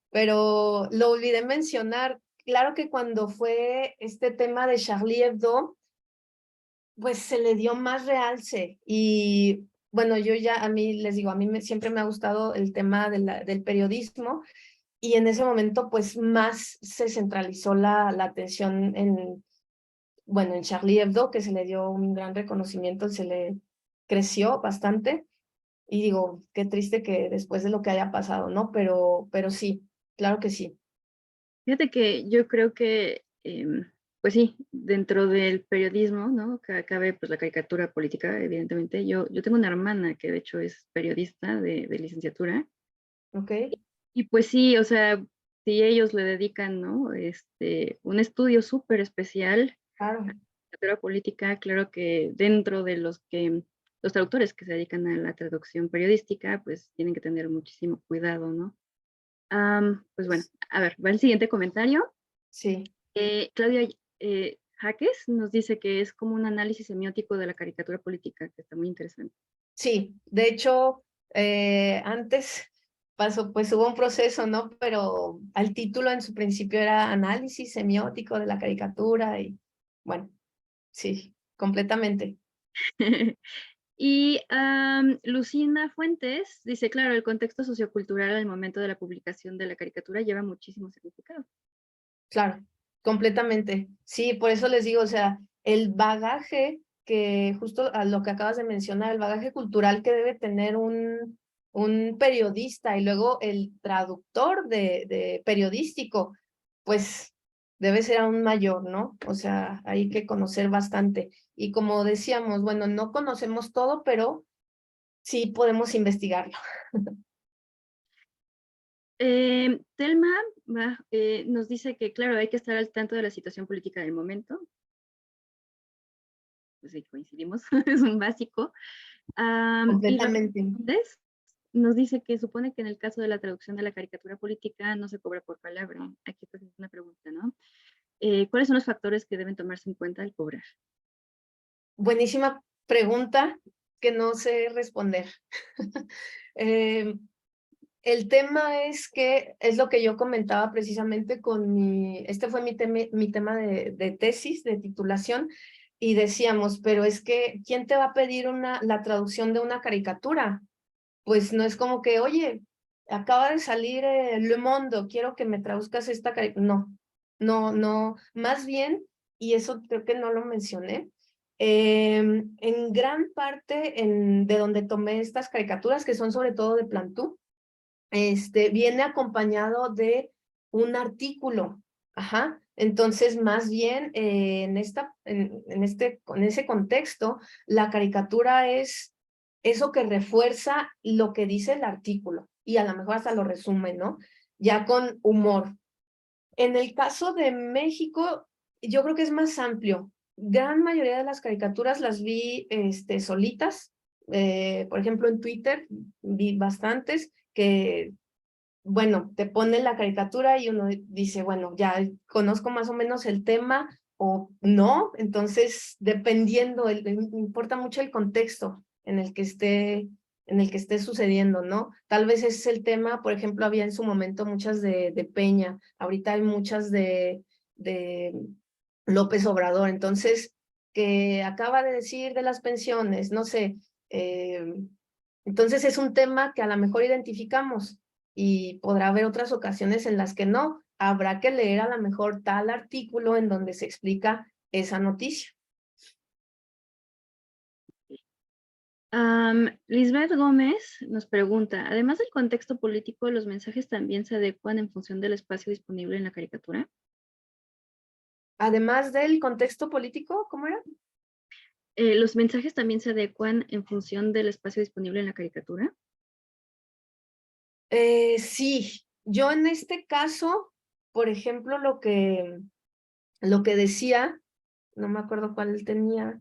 pero lo olvidé mencionar. Claro que cuando fue este tema de Charlie Hebdo, pues se le dio más realce y bueno, yo ya a mí les digo, a mí siempre me ha gustado el tema del periodismo y en ese momento pues más se centralizó la atención en, bueno, en Charlie Hebdo, que se le dio un gran reconocimiento, se le creció bastante y digo, qué triste que después de lo que haya pasado, ¿no? Pero sí, claro que sí. Fíjate que yo creo que, pues sí, dentro del periodismo, ¿no? Cabe pues la caricatura política, evidentemente. Yo tengo una hermana que de hecho es periodista de licenciatura. ¿Ok? Y pues sí, o sea, si ellos le dedican, ¿no? Un estudio súper especial Claro. a la caricatura política, claro que dentro de los traductores que se dedican a la traducción periodística, pues tienen que tener muchísimo cuidado, ¿no? Pues bueno, a ver, va el siguiente comentario. Sí. Claudia Jaques nos dice que es como un análisis semiótico de la caricatura política, que está muy interesante. Sí, de hecho, antes pasó, pues hubo un proceso, ¿no? Pero el título en su principio era Análisis semiótico de la caricatura y bueno, sí, completamente. Y Lucina Fuentes dice, claro, el contexto sociocultural al momento de la publicación de la caricatura lleva muchísimo significado. Claro, completamente. Sí, por eso les digo, o sea, el bagaje que justo a lo que acabas de mencionar, el bagaje cultural que debe tener un periodista y luego el traductor de periodístico, pues debe ser aún mayor, ¿no? O sea, hay que conocer bastante. Y como decíamos, bueno, no conocemos todo, pero sí podemos investigarlo. Telma nos dice que, claro, hay que estar al tanto de la situación política del momento. Pues sí, coincidimos, es un básico. Y Rafael Completamente. Hernández nos dice que supone que en el caso de la traducción de la caricatura política no se cobra por palabra. Aquí pues es una pregunta, ¿no? ¿Cuáles son los factores que deben tomarse en cuenta al cobrar? Buenísima pregunta que no sé responder. Eh, el tema es que es lo que yo comentaba precisamente con este fue mi tema de tesis, de titulación, y decíamos, pero es que, ¿quién te va a pedir la traducción de una caricatura? Pues no es como que, oye, acaba de salir Le Monde, quiero que me traduzcas esta caricatura. No, no, no, más bien, y eso creo que no lo mencioné, en gran parte de donde tomé estas caricaturas, que son sobre todo de Plantú, viene acompañado de un artículo. Ajá. Entonces, más bien, en ese contexto, la caricatura es eso que refuerza lo que dice el artículo y a lo mejor hasta lo resume, ¿no? Ya con humor. En el caso de México, yo creo que es más amplio. Gran mayoría de las caricaturas las vi solitas. Por ejemplo, en Twitter vi bastantes que bueno, te pone la caricatura y uno dice, bueno, ya conozco más o menos el tema o no, entonces dependiendo, importa mucho el contexto en el que esté sucediendo, ¿no? Tal vez ese es el tema, por ejemplo, había en su momento muchas de Peña, ahorita hay muchas de López Obrador, entonces, que acaba de decir de las pensiones, no sé, entonces es un tema que a lo mejor identificamos y podrá haber otras ocasiones en las que no. Habrá que leer a lo mejor tal artículo en donde se explica esa noticia. Lisbeth Gómez nos pregunta, además del contexto político, ¿los mensajes también se adecuan en función del espacio disponible en la caricatura? Además del contexto político, ¿cómo era? ¿Los mensajes también se adecuan en función del espacio disponible en la caricatura? Sí, yo en este caso, por ejemplo, lo que decía, no me acuerdo cuál tenía.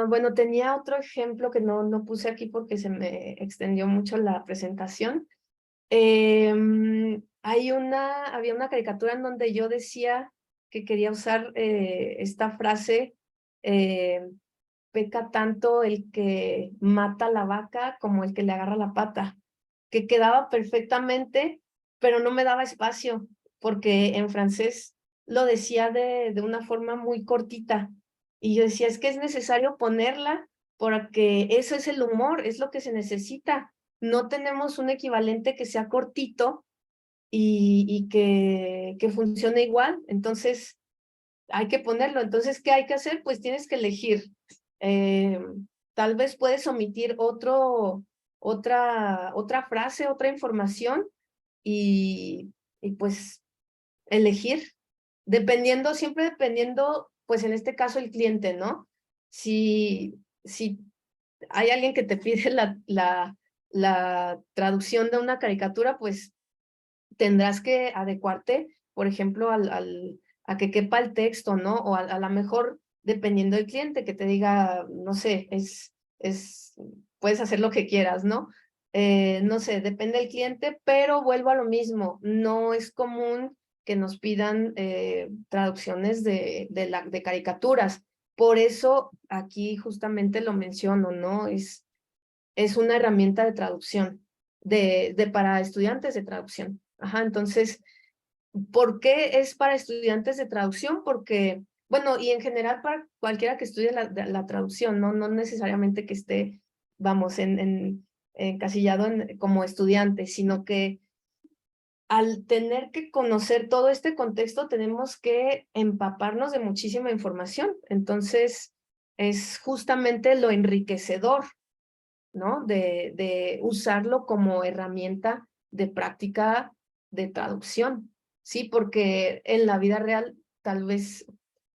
Bueno, tenía otro ejemplo que no puse aquí porque se me extendió mucho la presentación. Había una caricatura en donde yo decía que quería usar esta frase, eh, peca tanto el que mata la vaca como el que le agarra la pata, que quedaba perfectamente, pero no me daba espacio, porque en francés lo decía de una forma muy cortita. Y yo decía, es que es necesario ponerla porque eso es el humor, es lo que se necesita. No tenemos un equivalente que sea cortito y que funcione igual. Entonces, hay que ponerlo. Entonces, ¿qué hay que hacer? Pues tienes que elegir. Eh, Tal vez puedes omitir otra frase, otra información y pues elegir, siempre dependiendo, pues en este caso el cliente, ¿no? Si hay alguien que te pide la traducción de una caricatura, pues tendrás que adecuarte, por ejemplo, a que quepa el texto, ¿no? O a lo mejor, dependiendo del cliente, que te diga, no sé, puedes hacer lo que quieras, ¿no? No sé, depende del cliente, pero vuelvo a lo mismo, no es común que nos pidan traducciones de caricaturas. Por eso aquí justamente lo menciono, ¿no? Es una herramienta de traducción, para estudiantes de traducción. Ajá, entonces, ¿por qué es para estudiantes de traducción? Porque, bueno, y en general para cualquiera que estudie la traducción, ¿no? No necesariamente que esté, vamos, encasillado como estudiante, sino que al tener que conocer todo este contexto, tenemos que empaparnos de muchísima información. Entonces, es justamente lo enriquecedor, ¿no? De usarlo como herramienta de práctica de traducción, ¿sí? Porque en la vida real tal vez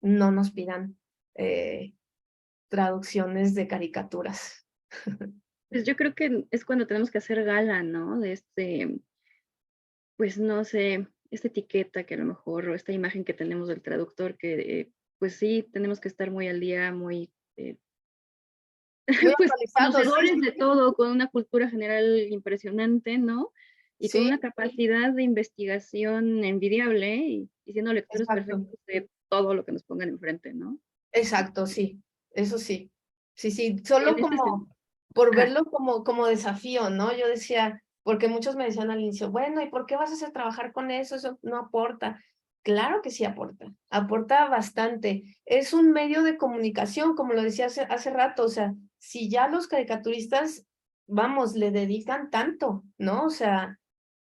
no nos pidan traducciones de caricaturas. Pues yo creo que es cuando tenemos que hacer gala, ¿no? De pues no sé, esta etiqueta que a lo mejor, o esta imagen que tenemos del traductor, que pues sí, tenemos que estar muy al día, muy, Muy pues actualizado, conocedores sí, de todo, con una cultura general impresionante, ¿no? Y con sí, una capacidad de investigación envidiable y siendo lectores exacto, perfectos de todo lo que nos pongan enfrente, ¿no? exacto, sí, eso sí. Sí, sí, En solo ese como sentido. por Ajá. verlo como desafío, ¿no? Yo decía, porque muchos me decían al inicio, bueno, ¿y por qué vas a hacer trabajar con eso? Eso no aporta. Claro que sí aporta, aporta bastante. Es un medio de comunicación, como lo decía hace rato, o sea, si ya los caricaturistas, vamos, le dedican tanto, ¿no? O sea,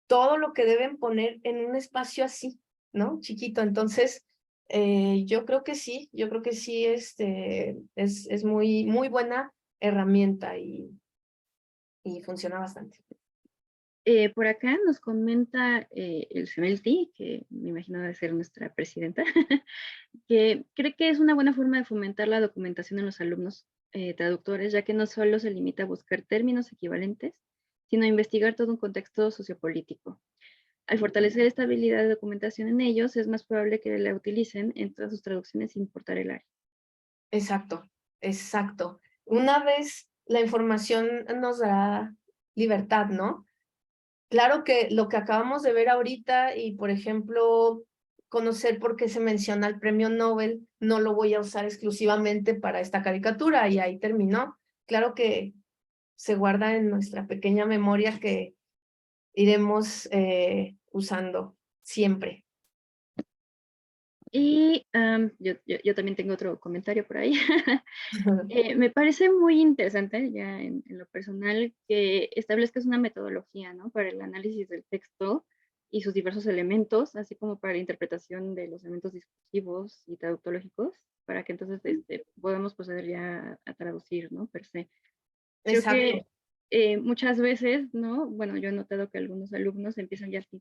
todo lo que deben poner en un espacio así, ¿no? Chiquito. Entonces, yo creo que sí, es muy buena herramienta y funciona bastante. Por acá nos comenta el Sebelti, que me imagino debe ser nuestra presidenta, que cree que es una buena forma de fomentar la documentación en los alumnos traductores, ya que no solo se limita a buscar términos equivalentes, sino a investigar todo un contexto sociopolítico. Al fortalecer esta habilidad de documentación en ellos, es más probable que la utilicen en todas sus traducciones sin importar el área. Exacto, exacto. Una vez la información nos dará libertad, ¿no? Claro que lo que acabamos de ver ahorita y, por ejemplo, conocer por qué se menciona el premio Nobel, no lo voy a usar exclusivamente para esta caricatura y ahí terminó. Claro que se guarda en nuestra pequeña memoria que iremos usando siempre. Y yo también tengo otro comentario por ahí. Me parece muy interesante ya en lo personal que establezcas una metodología, ¿no? Para el análisis del texto y sus diversos elementos, así como para la interpretación de los elementos discursivos y tautológicos, para que entonces podamos proceder ya a traducir, ¿no? Per se. Creo que Exacto, muchas veces, ¿no? Bueno, yo he notado que algunos alumnos empiezan ya así,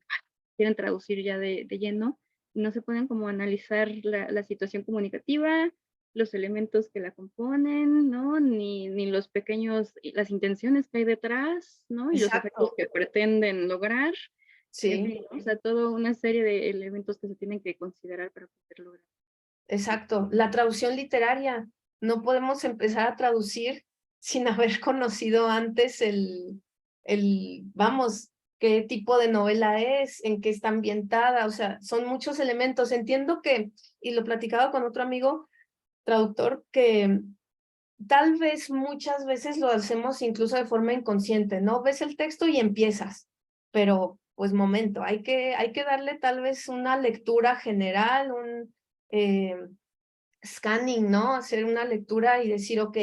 quieren traducir ya de lleno y no se pueden como analizar la situación comunicativa los elementos que la componen, ¿no? Ni los pequeños, las intenciones que hay detrás, ¿no? Y los efectos Exacto, que pretenden lograr. En sí, fin, o sea, toda una serie de elementos que se tienen que considerar para poder lograr. exacto. La traducción literaria. No podemos empezar a traducir sin haber conocido antes vamos, qué tipo de novela es, en qué está ambientada, o sea, son muchos elementos. Entiendo que, y lo platicaba con otro amigo traductor, que tal vez muchas veces lo hacemos incluso de forma inconsciente, ¿no? Ves el texto y empiezas, pero pues momento, hay que darle tal vez una lectura general, un scanning, ¿no? Hacer una lectura y decir, ok,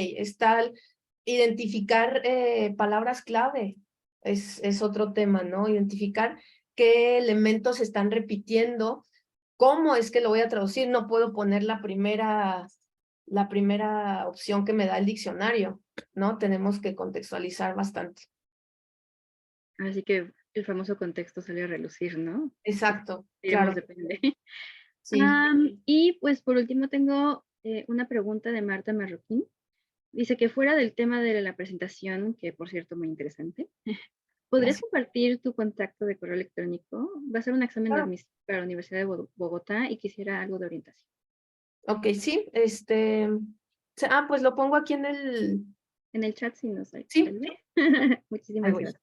identificar palabras clave, es otro tema, ¿no? Identificar qué elementos se están repitiendo, cómo es que lo voy a traducir, no puedo poner la primera opción que me da el diccionario, ¿no? Tenemos que contextualizar bastante. Así que el famoso contexto sale a relucir, ¿no? Exacto, Diremos claro, depende. sí. Y pues por último tengo una pregunta de Marta Marroquín. Dice que fuera del tema de la presentación, que por cierto muy interesante, ¿podrías Gracias. compartir tu contacto de correo electrónico? Va a ser un examen de Claro. admisión para la Universidad de Bogotá y quisiera algo de orientación. Ok, sí, pues lo pongo aquí en el, En el chat si nos hay. sí, ahí Muchísimas voy. gracias.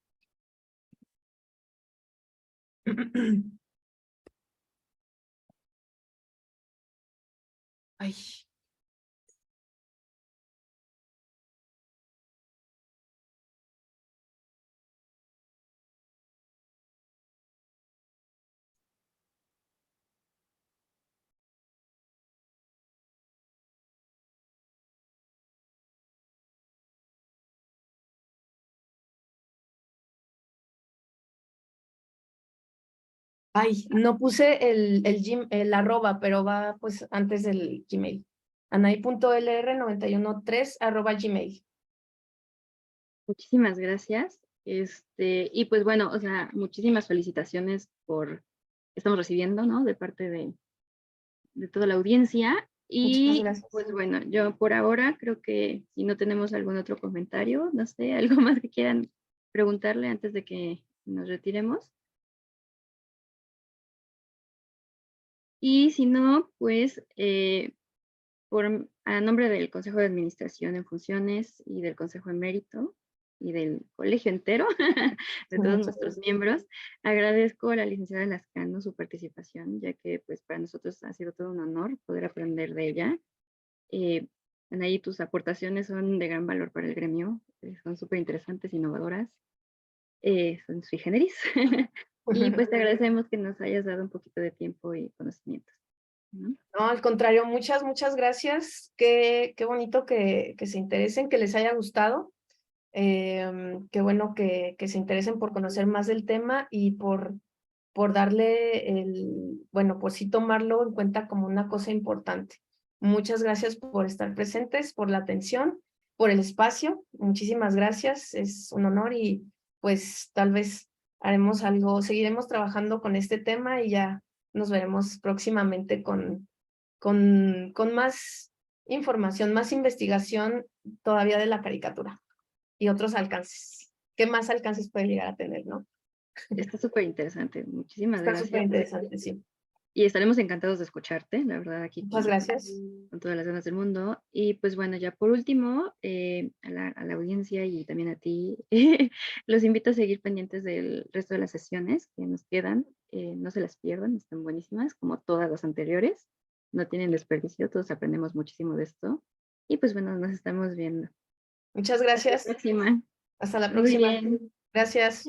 Ay, no puse el arroba, pero va pues antes del Gmail. Anaí.lr913 @gmail. Muchísimas gracias. Y pues bueno, o sea, muchísimas felicitaciones por estamos recibiendo, ¿no? De parte de toda la audiencia. Muchas Y gracias. pues bueno, yo por ahora creo que si no tenemos algún otro comentario, no sé, algo más que quieran preguntarle antes de que nos retiremos. Y si no, pues a nombre del Consejo de Administración en Funciones y del Consejo Emérito y del colegio entero, de todos Muchas nuestros gracias. miembros, agradezco a la licenciada Lascano su participación, ya que pues para nosotros ha sido todo un honor poder aprender de ella. Eh, Anaí, tus aportaciones son de gran valor para el gremio, son súper interesantes, innovadoras, son sui generis. Y pues te agradecemos que nos hayas dado un poquito de tiempo y conocimientos, ¿no? No, al contrario, muchas gracias. Qué bonito que se interesen, que les haya gustado. Qué bueno que se interesen por conocer más del tema y por darle bueno, por sí tomarlo en cuenta como una cosa importante. Muchas gracias por estar presentes, por la atención, por el espacio. Muchísimas gracias, es un honor y pues tal vez haremos algo, seguiremos trabajando con este tema y ya nos veremos próximamente con más información, más investigación todavía de la caricatura y otros alcances. ¿Qué más alcances puede llegar a tener, no? Está súper interesante. Muchísimas Está súper gracias. interesante, sí. Y estaremos encantados de escucharte, la verdad, aquí Muchas gracias. con todas las ganas del mundo. Y pues bueno, ya por último, a la audiencia y también a ti, los invito a seguir pendientes del resto de las sesiones que nos quedan. No se las pierdan, están buenísimas, como todas las anteriores. No tienen desperdicio, todos aprendemos muchísimo de esto. Y pues bueno, nos estamos viendo. Muchas Hasta la gracias. próxima. Hasta la Muy próxima. bien. Gracias.